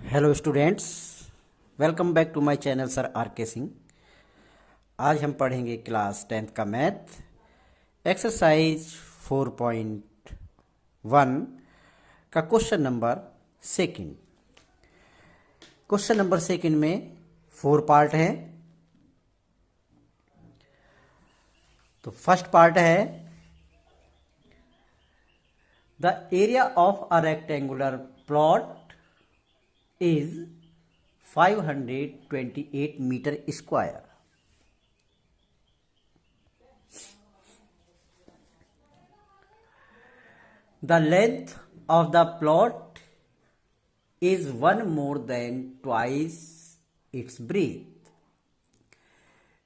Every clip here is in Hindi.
Hello students, welcome back to my channel sir R K Singh. आज हम पढ़ेंगे क्लास 10th का मैथ एक्सरसाइज 4.1 का question number second. Question number second में 4 पार्ट है। तो फर्स्ट पार्ट है the area of a rectangular plot is 528 meter square. The length of the plot is one more than twice its breadth.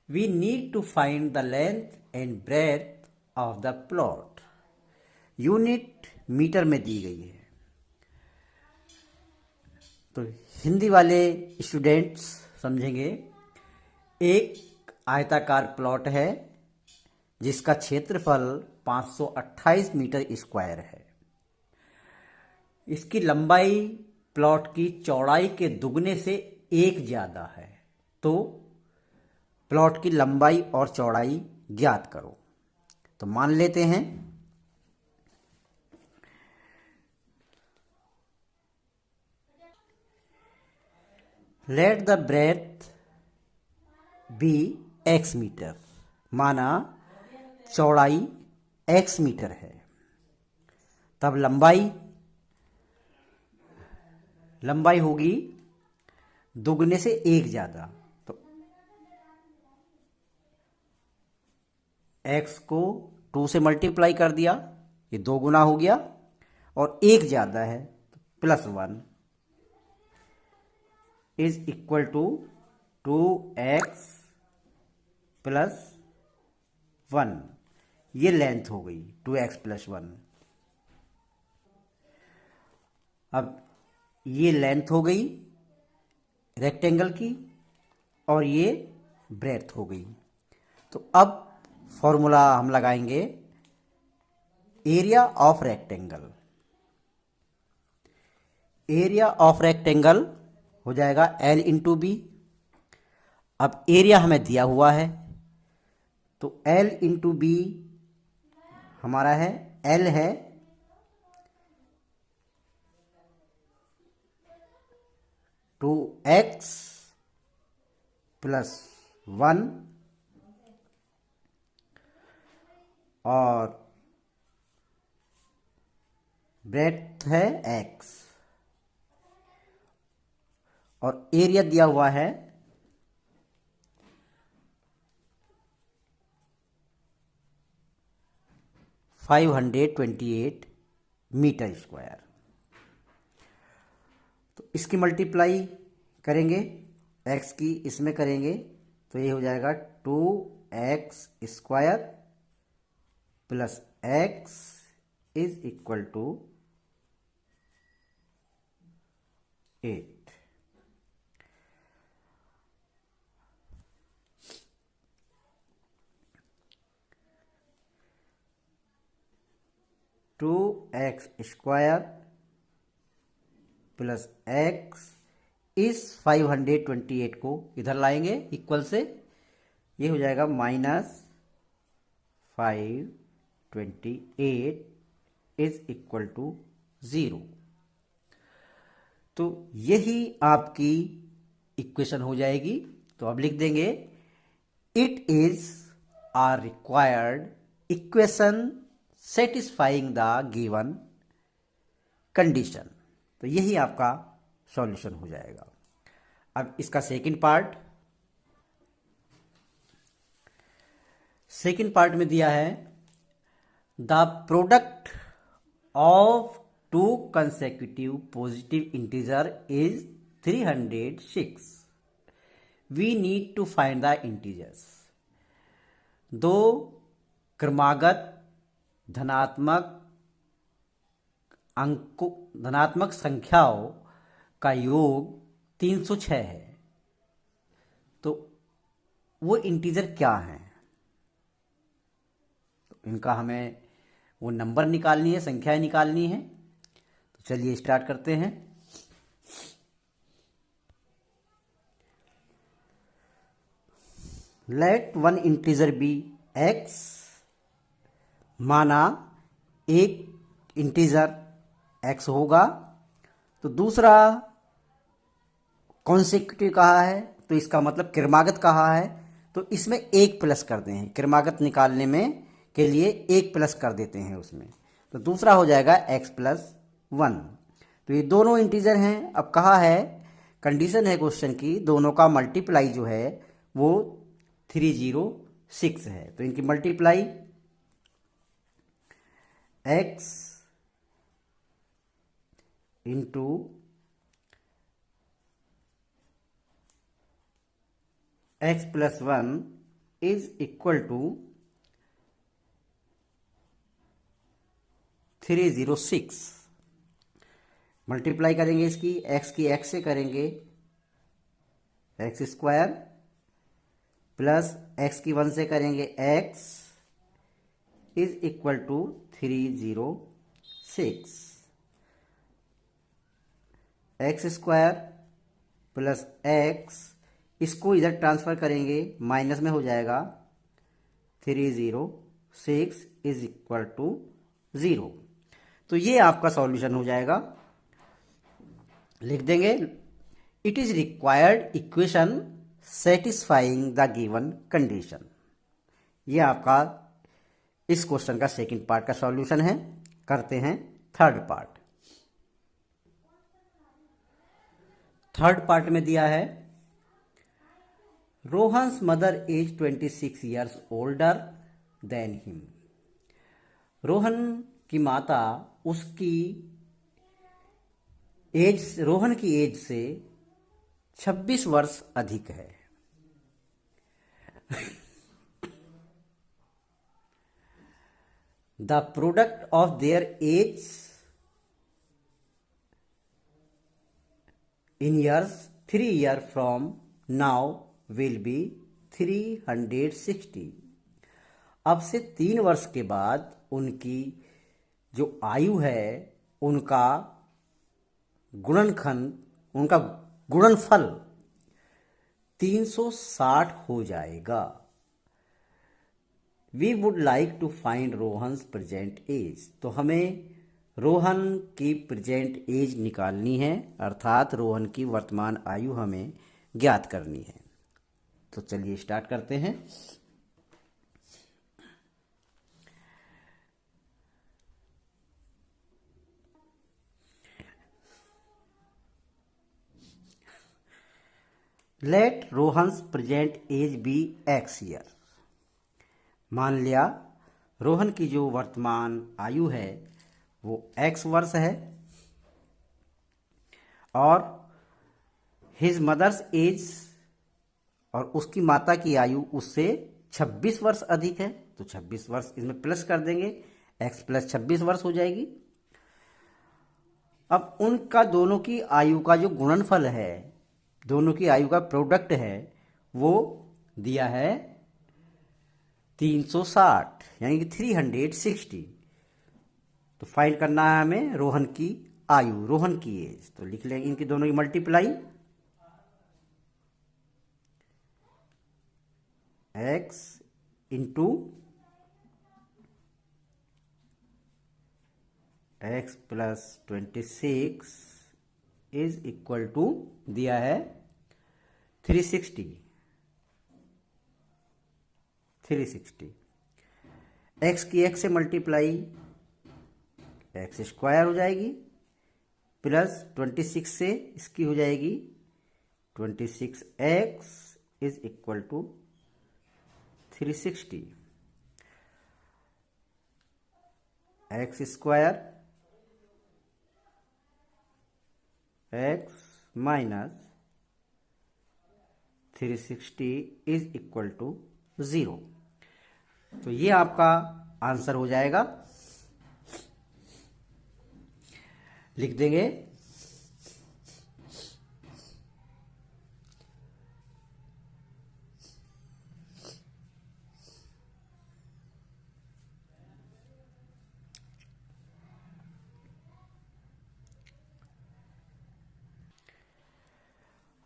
We need to find the length and breadth of the plot. Unit meter में दी गई है। तो हिंदी वाले स्टूडेंट्स समझेंगे, एक आयताकार प्लॉट है जिसका क्षेत्रफल 528 मीटर स्क्वायर है। इसकी लंबाई प्लॉट की चौड़ाई के दुगने से एक ज़्यादा है। तो प्लॉट की लंबाई और चौड़ाई ज्ञात करो। तो मान लेते हैं let the breadth be x meter. माना चौड़ाई एक्स मीटर है, तब लंबाई होगी दुगने से एक ज़्यादा। तो एक्स को 2 से मल्टीप्लाई कर दिया, ये 2 गुना हो गया, और एक ज़्यादा है तो +1 इज इक्वल टू 2x + 1। ये लेंथ हो गई 2x + 1। अब ये लेंथ हो गई रेक्टेंगल की और ये ब्रेड्थ हो गई। तो अब फॉर्मूला हम लगाएंगे area of rectangle. Area of rectangle हो जाएगा L इंटू बी। अब एरिया हमें दिया हुआ है तो L इंटू बी हमारा है, L है 2x + 1 और ब्रेड्थ है x और एरिया दिया हुआ है 528 मीटर स्क्वायर। तो इसकी मल्टीप्लाई करेंगे, x की इसमें करेंगे तो ये हो जाएगा 2x square + x is equal to 8। 2x square + x इस 528 को इधर लाएंगे इक्वल से, ये हो जाएगा -528 इज इक्वल टू 0। तो यही आपकी इक्वेशन हो जाएगी। तो अब लिख देंगे it is our required equation satisfying the given condition. तो यही आपका सॉल्यूशन हो जाएगा। अब इसका सेकंड पार्ट में दिया है the product of 2 consecutive positive integer is 306। We need to find the integers. 2 क्रमागत धनात्मक संख्याओं का योग 306 है। तो वो इंटीजर क्या हैं? तो इनका हमें वो नंबर निकालनी है, संख्याएं निकालनी है। तो चलिए स्टार्ट करते हैं। Let one integer be x, माना एक इंटीजर एक्स होगा, तो दूसरा कॉन्सेक्यूटिव कहा है तो इसका मतलब क्रमागत कहा है, तो इसमें एक प्लस कर दें, क्रमागत निकालने में के लिए एक प्लस कर देते हैं उसमें, तो दूसरा हो जाएगा एक्स प्लस वन। तो ये दोनों इंटीजर हैं। अब कहा है, कंडीशन है क्वेश्चन की, दोनों का मल्टीप्लाई जो है वो 306 है, तो इनकी multiply x into x plus one is equal to 306। Multiply करेंगे इसकी, x की x से करेंगे एक्स स्क्वायर, प्लस x की 1 से करेंगे x is equal to 306। X square plus x, इसको इधर ट्रांसफर करेंगे, माइनस में हो जाएगा 306 इज इक्वल टू 0। तो ये आपका सॉल्यूशन हो जाएगा। लिख देंगे, it is required equation satisfying the given condition. ये आपका इस क्वेश्चन का सेकंड पार्ट का सॉल्यूशन है। करते हैं थर्ड पार्ट। थर्ड पार्ट में दिया है, Rohan's mother age 26 years older than him. Rohan की माता उसकी एज, रोहन की एज से 26 वर्ष अधिक है। The product of their age in years 3 year from now will be 360। अब से 3 वर्ष के बाद उनकी जो आयु है उनका उनका गुणनफल 360 हो जाएगा। We would like to find Rohan's present age. तो हमें रोहन की प्रेजेंट एज निकालनी है, अर्थात रोहन की वर्तमान आयु हमें ज्ञात करनी है। तो चलिए स्टार्ट करते हैं। Let Rohan's present age be x year. मान लिया रोहन की जो वर्तमान आयु है वो एक्स वर्ष है, और हिज मदर्स एज, और उसकी माता की आयु उससे 26 वर्ष अधिक है, तो 26 वर्ष इसमें प्लस कर देंगे, x प्लस 26 वर्ष हो जाएगी। अब उनका दोनों की आयु का जो गुणनफल है, दोनों की आयु का प्रोडक्ट है, वो दिया है 360 यानी कि 360। तो फाइंड करना है हमें रोहन की आयु, रोहन की एज। तो लिख लेंगे इनकी दोनों की multiply, x into x plus 26 is equal to दिया है 360। एक्स की एक्स से मल्टीप्लाई एक्स स्क्वायर हो जाएगी, प्लस 26 से इसकी हो जाएगी 26x is equal to 360। X square x minus 360 is equal to 0। तो ये आपका आंसर हो जाएगा। लिख देंगे,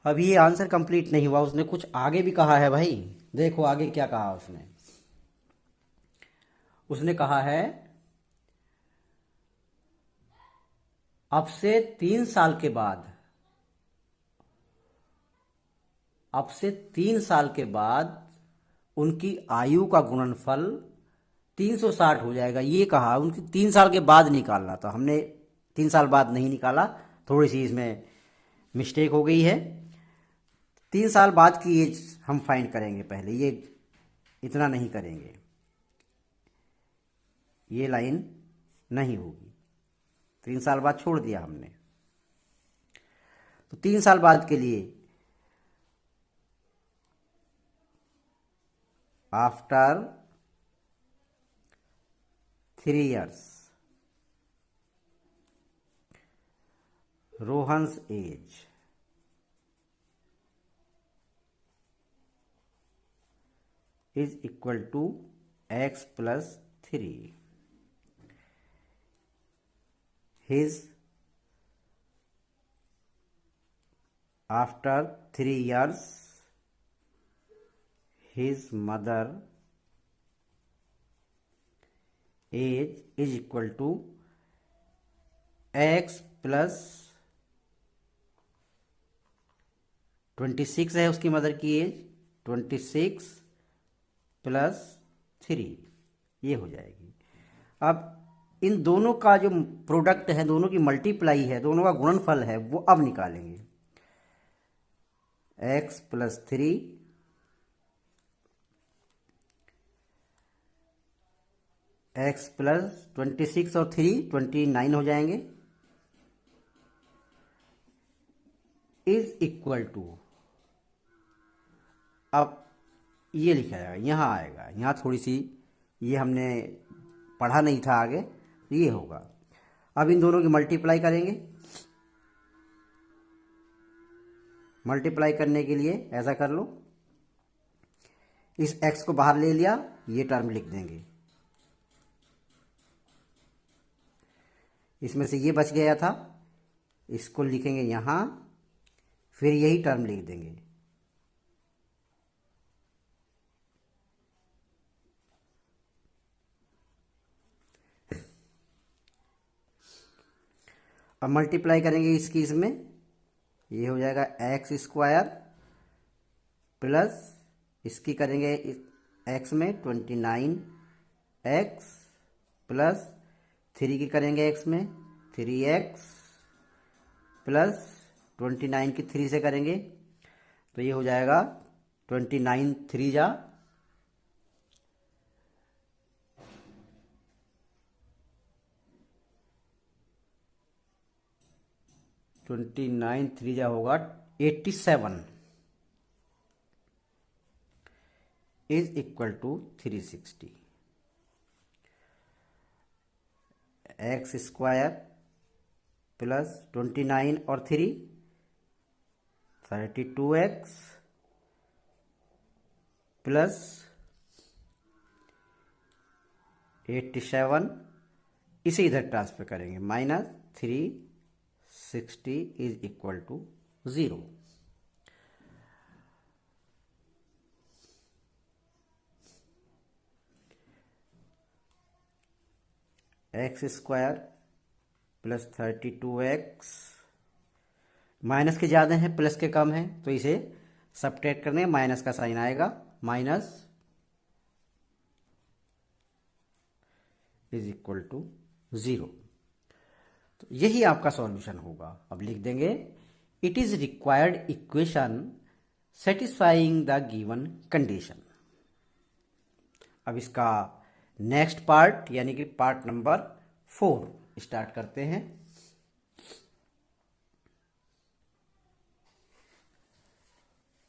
अभी ये आंसर कंप्लीट नहीं हुआ, उसने कुछ आगे भी कहा है भाई। देखो आगे क्या कहा उसने। उसने कहा है अब से 3 साल के बाद, अब से 3 साल के बाद उनकी आयु का गुणनफल 360 हो जाएगा। ये कहा उनकी 3 साल के बाद निकालना था, हमने 3 साल बाद नहीं निकाला, थोड़ी सी इसमें मिस्टेक हो गई है। 3 साल बाद की एज हम फाइंड करेंगे पहले, ये इतना नहीं करेंगे, ये लाइन नहीं होगी। 3 साल बाद छोड़ दिया हमने, तो 3 साल बाद के लिए after 3 years Rohan's age is equal to x+3। His after 3 years his mother age is equal to x+26 है उसकी मदर की एज, 26+3 ये हो जाएगी। अब इन दोनों का जो प्रोडक्ट है, दोनों की मल्टीप्लाई है, दोनों का गुणनफल है, वो अब निकालेंगे। x+3 x+26 और 3 29 हो जाएंगे, इज इक्वल टू, अब ये लिखा जाएगा, यहाँ आएगा, यहाँ थोड़ी सी ये हमने पढ़ा नहीं था आगे, ये होगा। अब इन दोनों की मल्टीप्लाई करेंगे। मल्टीप्लाई करने के लिए ऐसा कर लो, इस x को बाहर ले लिया, ये टर्म लिख देंगे, इसमें से ये बच गया था, इसको लिखेंगे यहाँ, फिर यही टर्म लिख देंगे। अब मल्टीप्लाई करेंगे इसकी इसमें, ये हो जाएगा x² प्लस इसकी करेंगे x में 29x प्लस 3 की करेंगे x में 3x प्लस 29 की 3 से करेंगे, तो ये हो जाएगा 29 3 जा 29 3 जा होगा 87 is equal to 360। x² plus 29 और 3 32x प्लस 87, इसे इधर ट्रांसफर करेंगे, -360 is equal to 0। x² plus 32x, minus के ज़्यादा हैं प्लस के कम हैं, तो इसे सब्ट्रैक्ट करने माइनस का साइन आएगा, माइनस इज इक्वल टू 0। तो यही आपका सॉल्यूशन होगा। अब लिख देंगे it is required equation satisfying the given condition. अब इसका नेक्स्ट पार्ट यानी कि पार्ट नंबर 4 स्टार्ट करते हैं।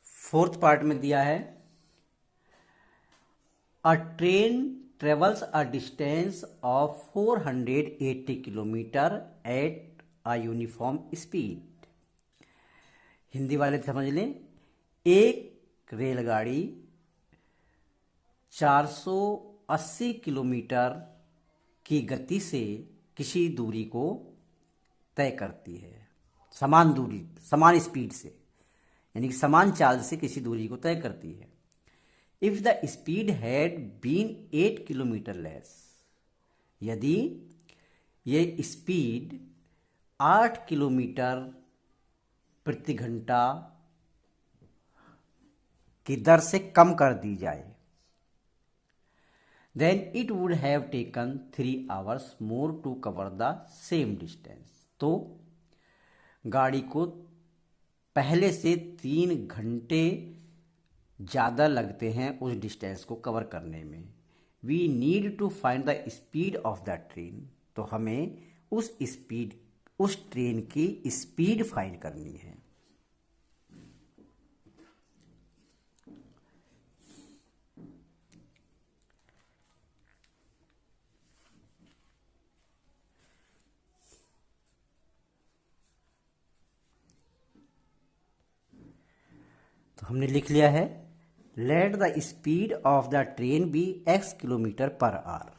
फोर्थ पार्ट में दिया है अ train travels a distance of 480 kilometre at a uniform speed. Hindi वाले समझ लें, एक रेलगाड़ी 480 किलोमीटर की गति से किसी दूरी को तय करती है, समान दूरी, समान स्पीड से, यानी कि समान चाल से किसी दूरी को तय करती है। If the speed had been 8 kilometer less, यदि ये स्पीड 8 किलोमीटर प्रति घंटा की दर से कम कर दी जाए, then it would have taken 3 hours more to cover the same distance। तो गाड़ी को पहले से 3 घंटे ज़्यादा लगते हैं उस डिस्टेंस को कवर करने में। We need to find the speed of the train। तो हमें उस ट्रेन की स्पीड फाइंड करनी है। तो हमने लिख लिया है, let the speed of the train be x kilometer per hour.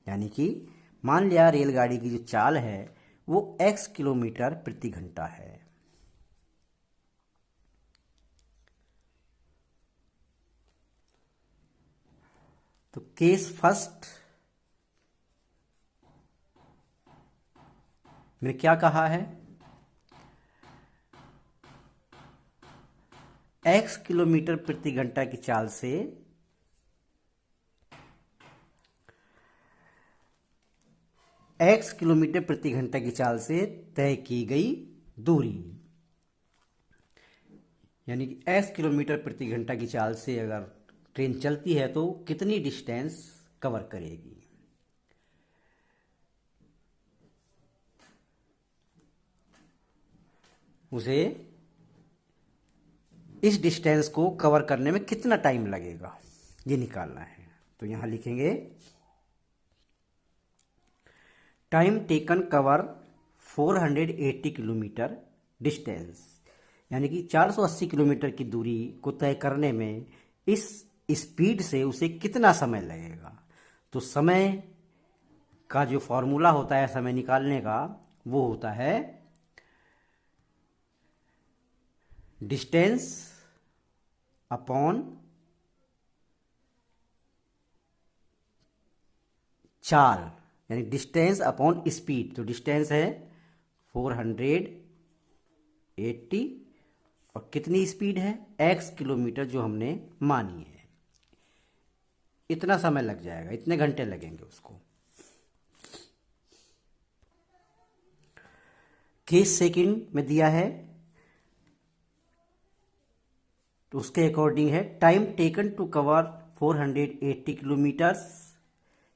यानी कि मान लिया रेलगाड़ी की जो चाल है वो x किलोमीटर प्रति घंटा है। तो केस फर्स्ट में क्या कहा है, x किलोमीटर प्रति घंटा की चाल से x किलोमीटर प्रति घंटा की चाल से तय की गई दूरी, यानी कि x किलोमीटर प्रति घंटा की चाल से अगर ट्रेन चलती है तो कितनी डिस्टेंस कवर करेगी। उसे इस डिस्टेंस को कवर करने में कितना टाइम लगेगा ये निकालना है। तो यहां लिखेंगे time taken cover 480 kilometre distance, यानी कि 480 किलोमीटर की दूरी को तय करने में इस स्पीड से उसे कितना समय लगेगा। तो समय का जो फॉर्मूला होता है समय निकालने का वो होता है डिस्टेंस अपॉन चाल, यानी डिस्टेंस अपॉन स्पीड। तो डिस्टेंस है 480 और कितनी स्पीड है x किलोमीटर जो हमने मानी है, इतना समय लग जाएगा, इतने घंटे लगेंगे उसको। केस सेकंड में दिया है तो उसके अकॉर्डिंग है time taken to cover 480 kilometers,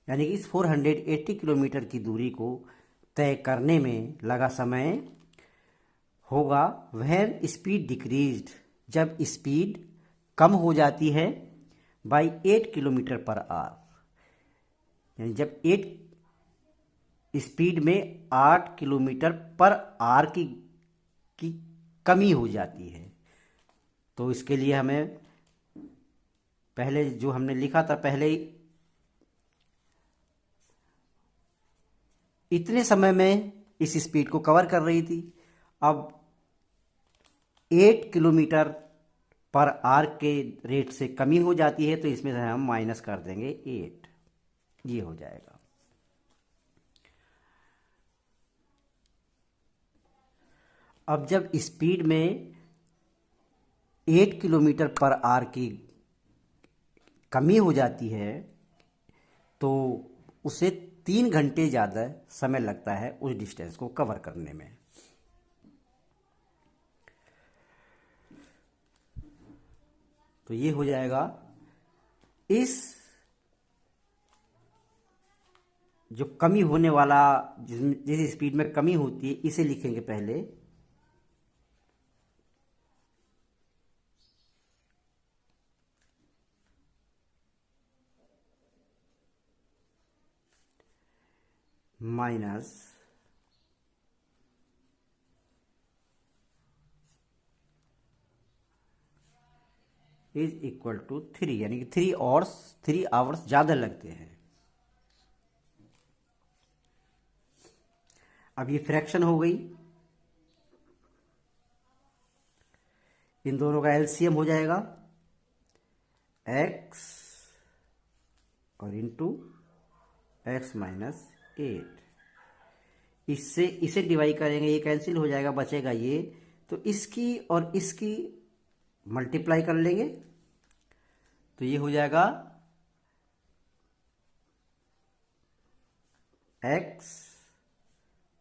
यानी कि इस 480 किलोमीटर की दूरी को तय करने में लगा समय होगा व्हेन स्पीड डिक्रीज्ड, जब स्पीड कम हो जाती है बाई 8 किलोमीटर पर आवर, यानी जब 8 स्पीड में 8 किलोमीटर पर आवर की कमी हो जाती है। तो इसके लिए हमें पहले जो हमने लिखा था पहले इतने समय में इस स्पीड को कवर कर रही थी, अब 8 किलोमीटर पर आवर के रेट से कमी हो जाती है तो इसमें से हम माइनस कर देंगे 8, ये हो जाएगा। अब जब स्पीड में 8 किलोमीटर पर आवर की कमी हो जाती है तो उसे 3 घंटे ज़्यादा समय लगता है उस डिस्टेंस को कवर करने में। तो ये हो जाएगा, इस जो कमी होने वाला जिस स्पीड में कमी होती है इसे लिखेंगे पहले, माइनस इज इक्वल टू 3, यानी कि 3 आवर्स ज़्यादा लगते हैं। अब ये फ्रैक्शन हो गई, इन दोनों का एलसीएम हो जाएगा एक्स और इंटू एक्स माइनस 8। इससे इसे डिवाइड करेंगे, ये कैंसिल हो जाएगा, बचेगा ये। तो इसकी और इसकी मल्टीप्लाई कर लेंगे तो ये हो जाएगा एक्स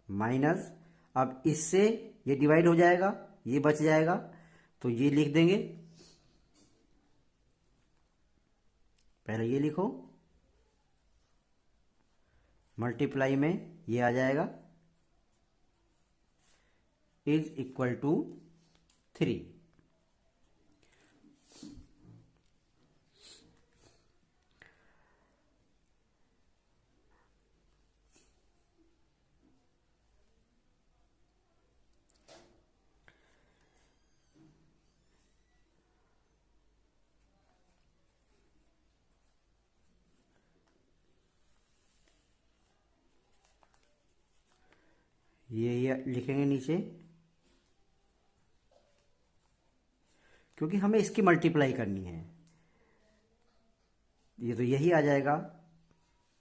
माइनस, अब इससे ये डिवाइड हो जाएगा, ये बच जाएगा, तो ये लिख देंगे। पहले ये लिखो, मल्टीप्लाई में ये आ जाएगा इज इक्वल टू 3। ये लिखेंगे नीचे, क्योंकि हमें इसकी मल्टीप्लाई करनी है। ये तो यही आ जाएगा,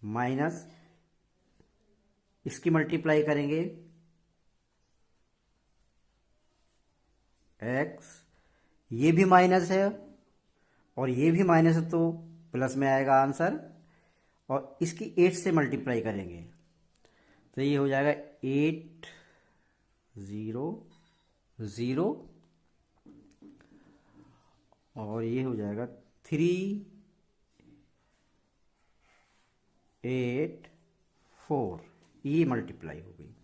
माइनस इसकी मल्टीप्लाई करेंगे एक्स, ये भी माइनस है और ये भी माइनस है, तो प्लस में आएगा आंसर। और इसकी 8 से मल्टीप्लाई करेंगे तो ये हो जाएगा 8 0 0 और ये हो जाएगा 3 8 4। ये मल्टीप्लाई हो गई।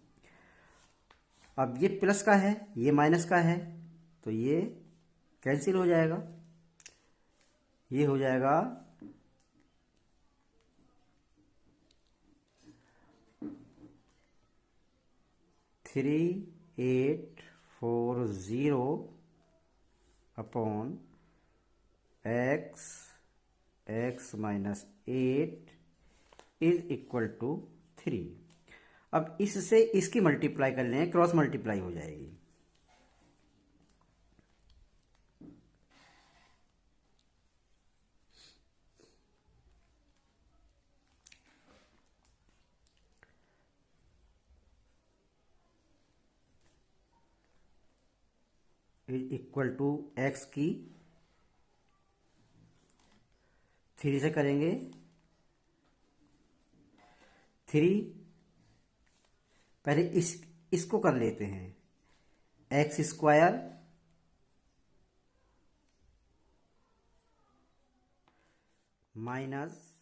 अब ये प्लस का है, ये माइनस का है, तो ये कैंसिल हो जाएगा। ये हो जाएगा 3840 upon x x minus 8 is equal to 3। अब इससे इसकी मल्टीप्लाई कर लें, क्रॉस मल्टीप्लाई हो जाएगी। इज इक्वल टू एक्स की 3 से करेंगे, 3 पहले इसको कर लेते हैं, एक्स स्क्वायर माइनस